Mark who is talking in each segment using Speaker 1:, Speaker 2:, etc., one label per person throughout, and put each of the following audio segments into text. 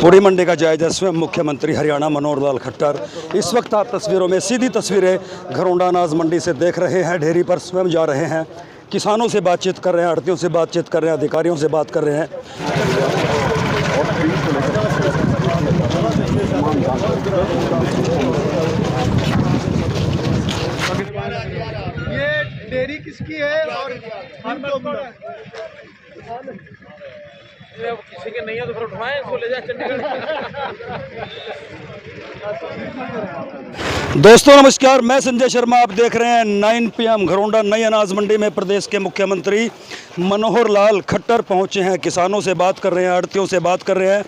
Speaker 1: पूरी मंडी का जायजा स्वयं मुख्यमंत्री हरियाणा मनोहर लाल खट्टर। इस वक्त आप तस्वीरों में सीधी तस्वीरें घरौंडा अनाज मंडी से देख रहे हैं। ढेरी पर स्वयं जा रहे हैं, किसानों से बातचीत कर रहे हैं, आड़तियों से बातचीत कर रहे हैं, अधिकारियों से बात कर रहे हैं।
Speaker 2: ये डेयरी किसकी है और किसी के नहीं है तो फिर उठवाएं, इसको ले जाए चंडीगढ़।
Speaker 1: दोस्तों नमस्कार, मैं संजय शर्मा, आप देख रहे हैं 9 PM घरौंडा नई अनाज मंडी में प्रदेश के मुख्यमंत्री मनोहर लाल खट्टर पहुंचे हैं। किसानों से बात कर रहे हैं, आड़तियों से बात कर रहे हैं,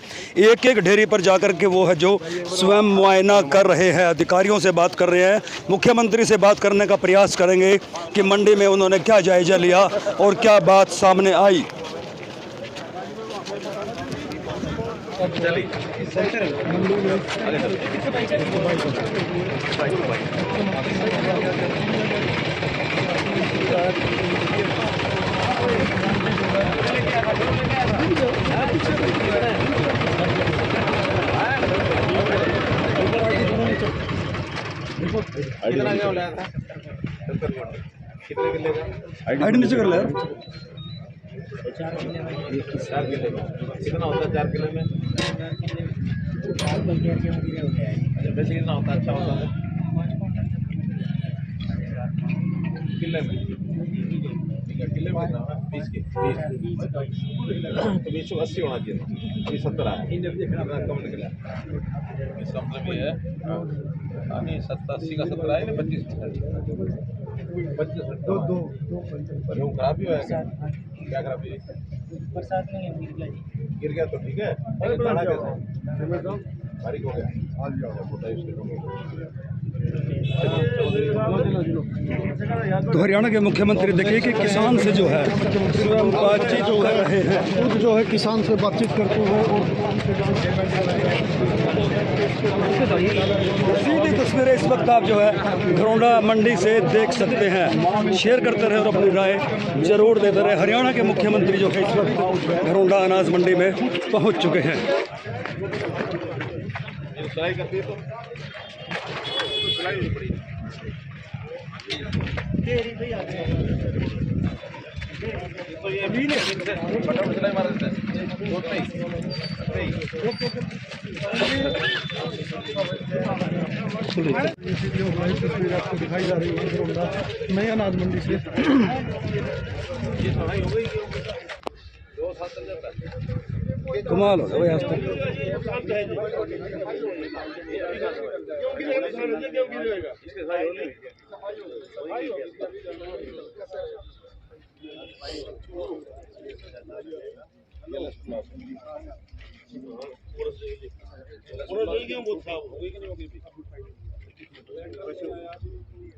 Speaker 1: एक एक ढेरी पर जाकर के वो है जो स्वयं मुआयना कर रहे हैं, अधिकारियों से बात कर रहे हैं। मुख्यमंत्री से बात करने का प्रयास करेंगे कि मंडी में उन्होंने क्या जायजा लिया और क्या बात सामने आई। आईडी नीचे कर ले।
Speaker 2: 4 किलो में कितना होता है? 4 किलो में वैसे कितना होता है? अच्छा होता है किले में, किले में 20 के 20 तो 280 होना चाहिए। अभी 70 है, कम निकला। इसका मतलब ये है नहीं 80 का 17 है, 25 दो खराब ही होगा। क्या खराबी है? बरसात में गिर गया तो ठीक है, बारीक हो गया।
Speaker 1: तो हरियाणा के मुख्यमंत्री देखिए कि किसान से जो है स्वयं बातचीत कर रहे हैं,
Speaker 3: खुद जो है किसान से बातचीत करते हैं और
Speaker 1: सीधी तस्वीरें इस वक्त आप जो है घरौंडा मंडी से देख सकते हैं। शेयर करते रहे और अपनी राय जरूर देते रहे। हरियाणा के मुख्यमंत्री जो है इस वक्त घरौंडा अनाज मंडी में पहुंच चुके हैं।
Speaker 2: तो ये भी
Speaker 3: आपको दिखाई जा रही है घरौंडा नई अनाज मंडी से।
Speaker 2: ये सफाई हो गई 2 साल तक जाता है।
Speaker 1: कमाल हो गया भाई आज तक।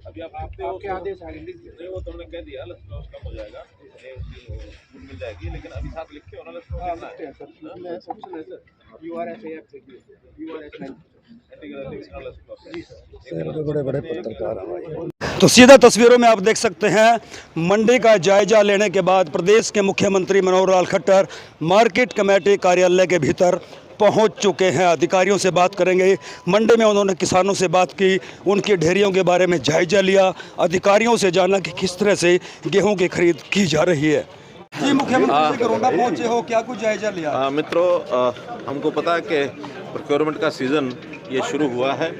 Speaker 2: अभी आप आपके आदेश नहीं, वो तुमने कह दिया लस लॉस कम हो जाएगा, मिल जाएगी, लेकिन अभी साथ लिखे हो ना लस
Speaker 1: बड़े बड़े पत्रकार हैं। तो सीधा तस्वीरों में आप देख सकते हैं मंडी का जायजा लेने के बाद प्रदेश के मुख्यमंत्री मनोहर लाल खट्टर मार्केट कमेटी कार्यालय के भीतर पहुंच चुके हैं। अधिकारियों से बात करेंगे। मंडी में उन्होंने किसानों से बात की, उनकी ढेरियों के बारे में जायजा लिया, अधिकारियों से जाना कि किस तरह से गेहूं की खरीद की जा रही है। जी मुख्यमंत्री घरौंडा पहुंचे हो, क्या कुछ जायजा लिया?
Speaker 4: मित्रों, हमको पता है कि प्रोक्योरमेंट का सीज़न ये शुरू हुआ है।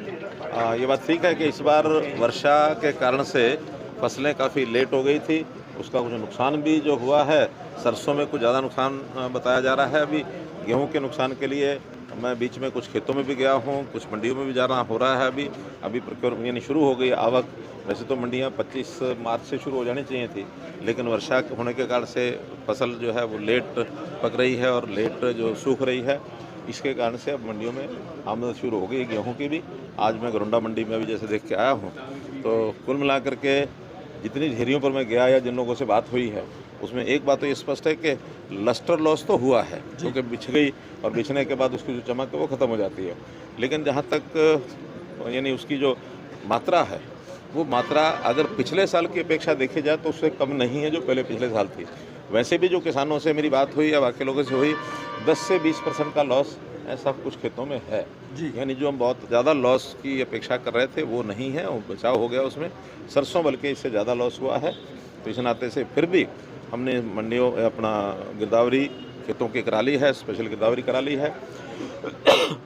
Speaker 4: ये बात ठीक है कि इस बार वर्षा के कारण से फसलें काफ़ी लेट हो गई थी, उसका कुछ नुकसान भी जो हुआ है। सरसों में कुछ ज़्यादा नुकसान बताया जा रहा है। अभी गेहूं के नुकसान के लिए मैं बीच में कुछ खेतों में भी गया हूं, कुछ मंडियों में भी जाना हो रहा है। अभी प्रोक्योरमेंट यानी शुरू हो गई आवक। वैसे तो मंडियां 25 मार्च से शुरू हो जानी चाहिए थी, लेकिन वर्षा होने के कारण से फसल जो है वो लेट पक रही है और लेट जो सूख रही है। इसके कारण से अब मंडियों में आमदनी शुरू हो गई गेहूं की भी। आज मैं घरौंडा मंडी में भी जैसे देख के आया हूं, तो कुल मिलाकर के जितनी ढेरियों पर मैं गया या जिन लोगों से बात हुई है, उसमें एक बात तो ये स्पष्ट है कि लस्टर लॉस तो हुआ है, क्योंकि बिछ गई और बिछने के बाद उसकी जो चमक है वो ख़त्म हो जाती है। लेकिन जहाँ तक यानी उसकी जो मात्रा है, वो मात्रा अगर पिछले साल की अपेक्षा देखी जाए तो उससे कम नहीं है जो पहले पिछले साल थी। वैसे भी जो किसानों से मेरी बात हुई या बाकी लोगों से हुई, 10 से 20% का लॉस ऐसा कुछ खेतों में है
Speaker 1: जी।
Speaker 4: यानी जो हम बहुत ज़्यादा लॉस की अपेक्षा कर रहे थे वो नहीं है, वो बचाव हो गया उसमें। सरसों बल्कि इससे ज़्यादा लॉस हुआ है, तो इस नाते से फिर भी हमने मंडियों अपना गिरदावरी खेतों की करा ली है, स्पेशल गिरदावरी करा ली है।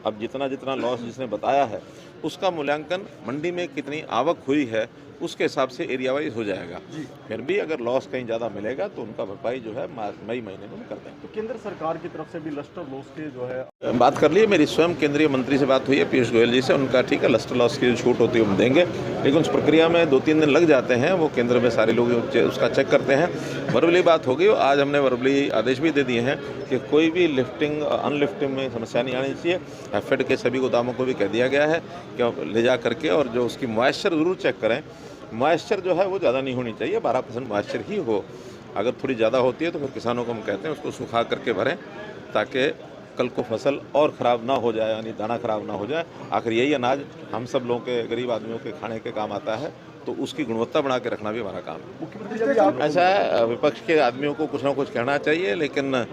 Speaker 4: अब जितना जितना लॉस जिसने बताया है उसका मूल्यांकन मंडी में कितनी आवक हुई है उसके हिसाब से एरिया वाइज हो जाएगा। फिर भी अगर लॉस कहीं ज़्यादा मिलेगा तो उनका भरपाई जो है मई महीने में कर देंगे।
Speaker 3: तो केंद्र सरकार की तरफ से भी लस्टर लॉस के जो है
Speaker 4: बात कर लिए, मेरी स्वयं केंद्रीय मंत्री से बात हुई है, पीयूष गोयल जी से। उनका ठीक है, लस्टर लॉस की जो छूट होती है हम देंगे, लेकिन उस प्रक्रिया में 2-3 दिन लग जाते हैं। वो केंद्र में सारे लोग उसका चेक करते हैं। वर्बली बात हो गई, आज हमने वर्बली आदेश भी दे दिए हैं कि कोई भी लिफ्टिंग अनलिफ्टिंग में समस्या नहीं आनी चाहिए। एफेड के सभी गोदामों को भी कह दिया गया है कि ले जा करके और जो उसकी मॉइस्चर ज़रूर चेक करें। मॉइस्चर जो है वो ज़्यादा नहीं होनी चाहिए, 12% मॉइस्चर ही हो। अगर थोड़ी ज़्यादा होती है तो फिर किसानों को हम कहते हैं उसको सुखा करके भरें, ताकि कल को फसल और ख़राब ना हो जाए, यानी दाना ख़राब ना हो जाए। आखिर यही अनाज हम सब लोगों के, गरीब आदमियों के खाने के काम आता है, तो उसकी गुणवत्ता बना के रखना भी हमारा काम है। ऐसा है, विपक्ष के आदमियों को कुछ ना कुछ कहना चाहिए, लेकिन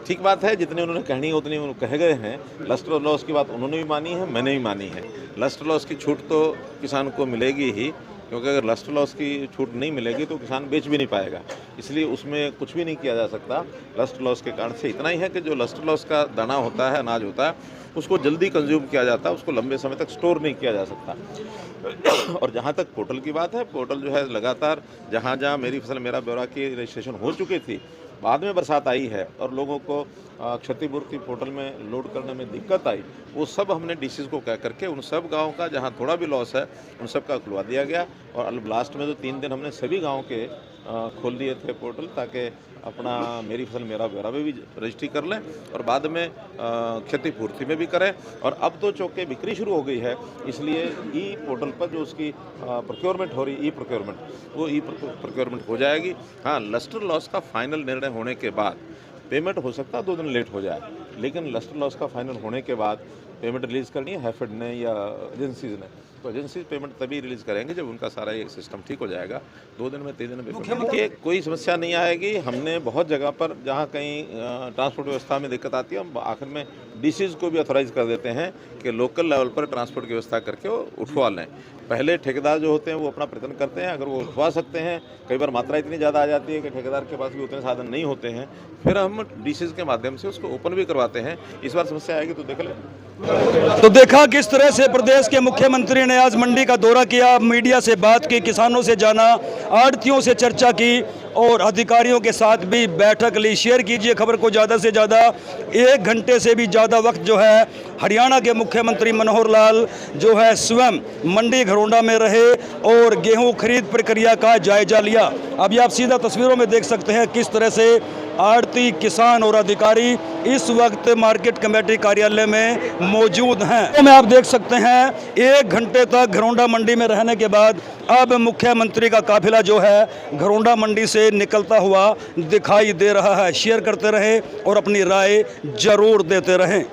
Speaker 4: ठीक बात है, जितने उन्होंने कहनी है उतनी उन्होंने कह गए हैं। लस्टर लॉस की बात उन्होंने भी मानी है, मैंने भी मानी है। लस्टर लॉस की छूट तो किसान को मिलेगी ही, क्योंकि अगर लस्टर लॉस की छूट नहीं मिलेगी तो किसान बेच भी नहीं पाएगा, इसलिए उसमें कुछ भी नहीं किया जा सकता। लस्टर लॉस के कारण से इतना ही है कि जो लस्टर लॉस का दाना होता है, अनाज होता है, उसको जल्दी कंज्यूम किया जाता है, उसको लंबे समय तक स्टोर नहीं किया जा सकता। और जहाँ तक पोर्टल की बात है, पोर्टल जो है लगातार जहाँ जहाँ मेरी फसल मेरा ब्यौरा की रजिस्ट्रेशन हो चुकी थी, बाद में बरसात आई है और लोगों को क्षतिपूर्ति पोर्टल में लोड करने में दिक्कत आई, वो सब हमने डीसीज को कह करके उन सब गाँव का जहाँ थोड़ा भी लॉस है उन सब का खुलवा दिया गया। और अब लास्ट में तो 3 दिन हमने सभी गाँव के खोल दिए थे पोर्टल, ताकि अपना मेरी फसल मेरा ब्यौरा में भी रजिस्ट्री कर लें और बाद में क्षतिपूर्ति में भी करें। और अब तो चौके बिक्री शुरू हो गई है, इसलिए ई पोर्टल पर जो उसकी प्रोक्योरमेंट हो रही, ई प्रोक्योरमेंट, वो ई प्रोक्योरमेंट हो जाएगी। हाँ, लस्टर लॉस का फाइनल निर्णय होने के बाद पेमेंट हो सकता है 2 दिन लेट हो जाए, लेकिन लस्टर लॉस का फाइनल होने के बाद पेमेंट रिलीज़ करनी है हैफेड ने या एजेंसीज ने, तो एजेंसी पेमेंट तभी रिलीज़ करेंगे जब उनका सारा ये सिस्टम ठीक हो जाएगा। 2 दिन में 3 दिन में पेमेंट की कोई समस्या नहीं आएगी। हमने बहुत जगह पर जहाँ कहीं ट्रांसपोर्ट व्यवस्था में दिक्कत आती है, हम आखिर में डीसीज को भी ऑथोराइज कर देते हैं कि लोकल लेवल पर ट्रांसपोर्ट की व्यवस्था करके वो उठवा लें। पहले ठेकेदार जो होते हैं वो अपना प्रयत्न करते हैं, अगर वो उठवा सकते हैं, कई बार मात्रा इतनी ज़्यादा आ जाती है कि ठेकेदार के पास भी उतने साधन नहीं होते हैं, फिर हम डीसीज के माध्यम से उसको ओपन भी करवाते हैं। इस बार समस्या आएगी तो देख लें।
Speaker 1: तो देखा किस तरह से प्रदेश के मुख्यमंत्री ने आज मंडी का दौरा किया, मीडिया से बात की, किसानों से जाना, आढ़तियों से चर्चा की और अधिकारियों के साथ भी बैठक ली। शेयर कीजिए खबर को ज़्यादा से ज़्यादा। 1 घंटे से भी ज़्यादा वक्त जो है हरियाणा के मुख्यमंत्री मनोहर लाल जो है स्वयं मंडी घरोंडा में रहे और गेहूं खरीद प्रक्रिया का जायजा लिया। अभी आप सीधा तस्वीरों में देख सकते हैं किस तरह से आड़ती, किसान और अधिकारी इस वक्त मार्केट कमेटी कार्यालय में मौजूद हैं। तो में आप देख सकते हैं 1 घंटे तक घरोंडा मंडी में रहने के बाद अब मुख्यमंत्री का काफिला जो है घरोंडा मंडी से निकलता हुआ दिखाई दे रहा है। शेयर करते रहें और अपनी राय जरूर देते रहें।